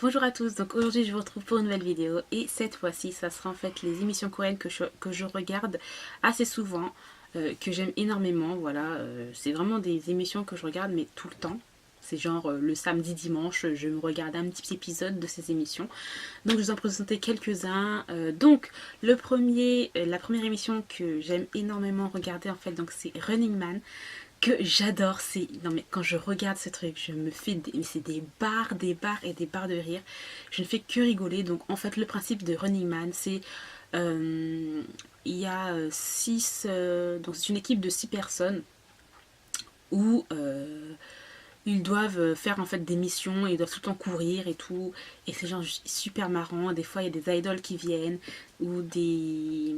Bonjour à tous, donc aujourd'hui je vous retrouve pour une nouvelle vidéo et cette fois-ci ça sera en fait les émissions coréennes que je regarde assez souvent, que j'aime énormément, voilà, c'est vraiment des émissions que je regarde mais tout le temps. C'est genre le samedi dimanche je me regarde un petit épisode de ces émissions. Donc je vais vous en présenter quelques-uns. Donc la première émission que j'aime énormément regarder en fait donc c'est Running Man que j'adore. C'est non mais quand je regarde ce truc je me fais c'est des barres et des barres de rire, je ne fais que rigoler. Donc en fait le principe de Running Man c'est euh, il y a six donc c'est une équipe de 6 personnes où ils doivent faire en fait des missions, ils doivent tout le temps courir et tout, et c'est genre super marrant. Des fois il y a des idoles qui viennent ou des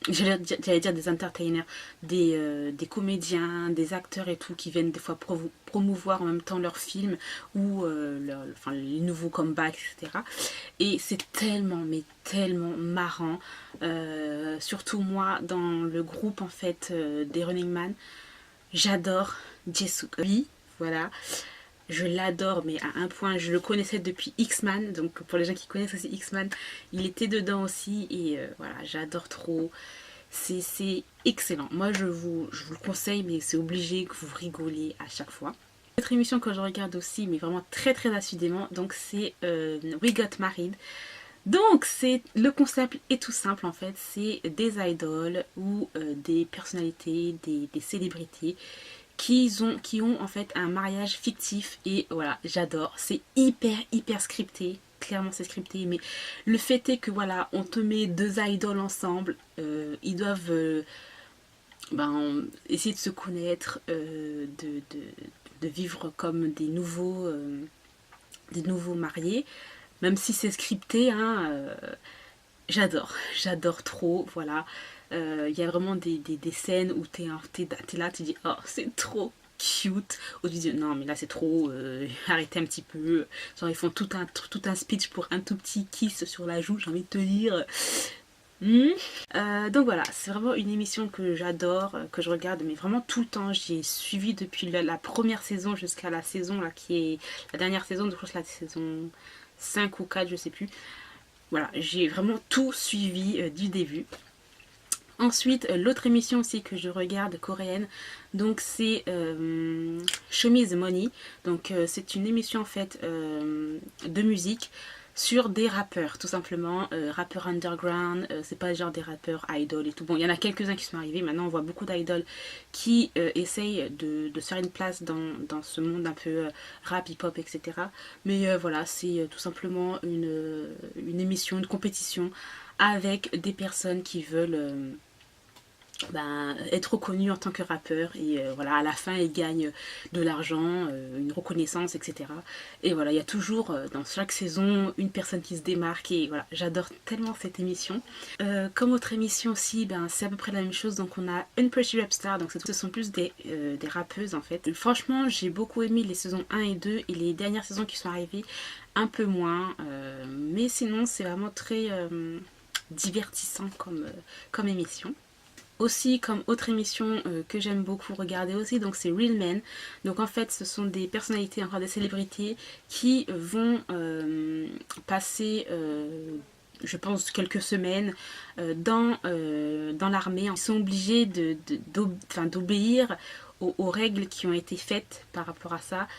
j'allais dire des entertainers, des comédiens, des acteurs et tout qui viennent des fois promouvoir en même temps leurs films ou enfin, les nouveaux comebacks, etc. Et c'est tellement, mais tellement marrant. Surtout moi, dans le groupe en fait des Running Man, j'adore Jisoo. Lui, voilà, je l'adore, mais à un point, je le connaissais depuis X-Man, donc pour les gens qui connaissent aussi X-Man, il était dedans aussi, et voilà, j'adore trop. C'est excellent. Moi, je vous le conseille, mais c'est obligé que vous rigolez à chaque fois. Autre émission que je regarde aussi, mais vraiment très assidément, donc c'est We Got Married. Donc, c'est le concept est tout simple en fait, c'est des idoles ou des personnalités, des célébrités qui ont en fait un mariage fictif et voilà, j'adore. C'est hyper scripté. Clairement c'est scripté, mais le fait est que voilà, on te met deux idoles ensemble, ils doivent essayer de se connaître, de vivre comme des nouveaux mariés, même si c'est scripté, hein, j'adore trop, voilà. Il y a vraiment des scènes où t'es là, tu dis, oh, c'est trop cute. Ou tu dis, non, mais là, c'est trop, arrêtez un petit peu. Genre, ils font tout un speech pour un tout petit kiss sur la joue, j'ai envie de te dire. Hmm. Donc voilà, c'est vraiment une émission que j'adore, que je regarde, mais vraiment tout le temps. J'ai suivi depuis la première saison jusqu'à la saison, là, qui est la dernière saison, je crois que c'est la saison 5 ou 4, je sais plus. Voilà, j'ai vraiment tout suivi du début. Ensuite, l'autre émission aussi que je regarde coréenne, donc c'est Show Me the Money. Donc c'est une émission en fait de musique sur des rappeurs, tout simplement, rappeurs underground, c'est pas genre des rappeurs idol et tout. Bon, il y en a quelques-uns qui sont arrivés, maintenant on voit beaucoup d'idoles qui essayent de se faire une place dans ce monde un peu rap, hip-hop, etc. Mais voilà, c'est tout simplement une émission, une compétition avec des personnes qui veulent être reconnu en tant que rappeur et voilà, à la fin il gagne de l'argent, une reconnaissance, etc. Et voilà, il y a toujours dans chaque saison une personne qui se démarque et voilà, j'adore tellement cette émission. Comme autre émission aussi, c'est à peu près la même chose. Donc on a Une Pretty Rap Star, donc ce sont plus des rappeuses en fait. Franchement j'ai beaucoup aimé les saisons 1 et 2 et les dernières saisons qui sont arrivées un peu moins, mais sinon c'est vraiment très divertissant comme émission. Aussi comme autre émission que j'aime beaucoup regarder aussi, donc c'est Real Men. Donc en fait ce sont des personnalités, encore des célébrités qui vont passer je pense quelques semaines dans l'armée. Ils sont obligés d'obéir aux règles qui ont été faites par rapport à ça.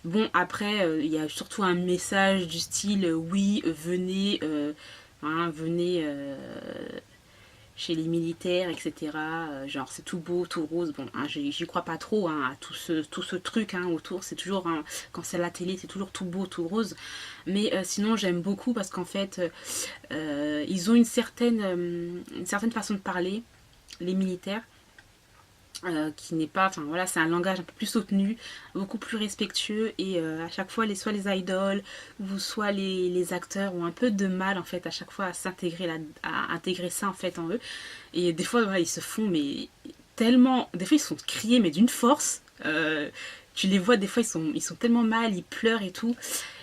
Bon après il y a surtout un message du style oui venez venez chez les militaires, etc. Genre c'est tout beau, tout rose. Bon, hein, j'y crois pas trop hein, à tout ce truc hein, autour. C'est toujours, hein, quand c'est la télé, c'est toujours tout beau, tout rose. Mais sinon j'aime beaucoup parce qu'en fait, ils ont une certaine façon de parler, les militaires. Qui n'est pas, enfin voilà, c'est un langage un peu plus soutenu, beaucoup plus respectueux et à chaque fois soit les idoles ou soit les acteurs ont un peu de mal en fait à chaque fois à s'intégrer à intégrer ça en fait en eux et des fois voilà, ils se font mais tellement, des fois ils sont criés mais d'une force, tu les vois des fois ils sont tellement mal, ils pleurent et tout.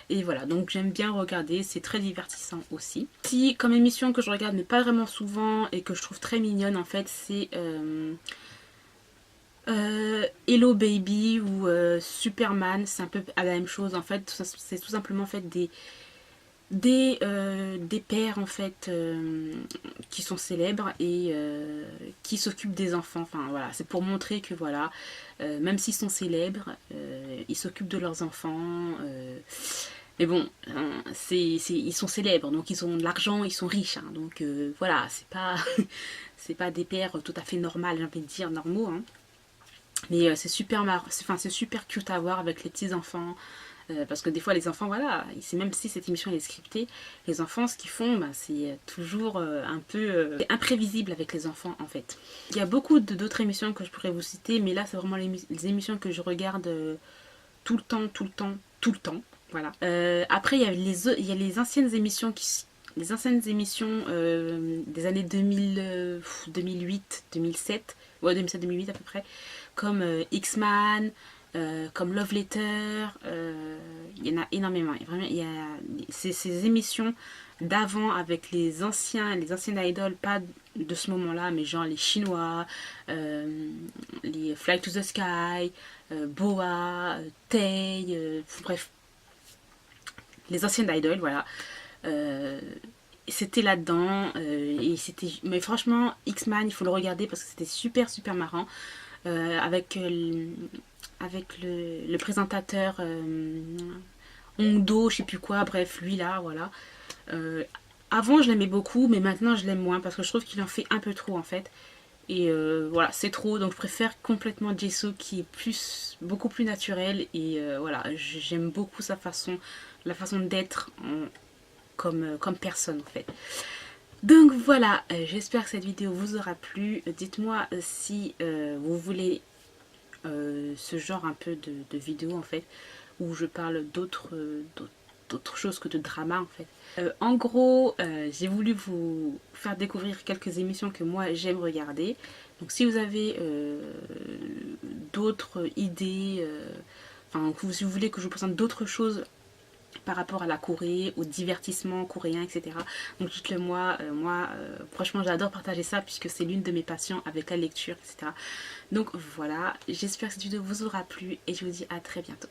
Et voilà, donc j'aime bien regarder, c'est très divertissant aussi. Si, comme émission que je regarde mais pas vraiment souvent et que je trouve très mignonne en fait, c'est Hello Baby ou Superman, c'est un peu la même chose en fait. C'est tout simplement en fait des pères en fait qui sont célèbres et qui s'occupent des enfants. Enfin voilà, c'est pour montrer que voilà, même s'ils sont célèbres, ils s'occupent de leurs enfants. Mais bon, hein, ils sont célèbres, donc ils ont de l'argent, ils sont riches. Hein, donc voilà, c'est pas, c'est pas des pères tout à fait normaux, j'ai envie de dire, normaux. Hein. Mais c'est super enfin, c'est super cute à voir avec les petits enfants. Parce que des fois les enfants, voilà, même si cette émission elle est scriptée, les enfants ce qu'ils font, bah, c'est toujours un peu imprévisible avec les enfants en fait. Il y a beaucoup d'autres émissions que je pourrais vous citer, mais là c'est vraiment les émissions que je regarde tout le temps, tout le temps, tout le temps. Voilà. Après il y a les anciennes émissions les anciennes émissions des années 2000, 2008, 2007, ouais 2007-2008 à peu près, comme X-Man, comme Love Letter, il y en a énormément. Vraiment, il y a ces émissions d'avant avec les anciennes idoles, pas de ce moment-là, mais genre les Chinois, les Fly to the Sky, Boa, Tay, bref, les anciennes idoles, voilà. Euh, C'était là-dedans et c'était, mais franchement X-Man il faut le regarder parce que c'était super super marrant avec le présentateur Hondo, je sais plus quoi, bref, lui là, voilà. Euh, Avant, je l'aimais beaucoup, mais maintenant, je l'aime moins parce que je trouve qu'il en fait un peu trop en fait. Et voilà, c'est trop, donc je préfère complètement Jisoo qui est beaucoup plus naturel. Et voilà, j'aime beaucoup la façon d'être comme personne en fait. Donc voilà, j'espère que cette vidéo vous aura plu. Dites-moi si vous voulez ce genre un peu de vidéo en fait où je parle d'autres choses que de drama en fait. En gros, j'ai voulu vous faire découvrir quelques émissions que moi j'aime regarder. Donc si vous avez d'autres idées, enfin si vous voulez que je vous présente d'autres choses par rapport à la Corée, au divertissement coréen, etc. Donc dites-le moi, franchement j'adore partager ça puisque c'est l'une de mes passions avec la lecture, etc. Donc voilà, j'espère que cette vidéo vous aura plu et je vous dis à très bientôt.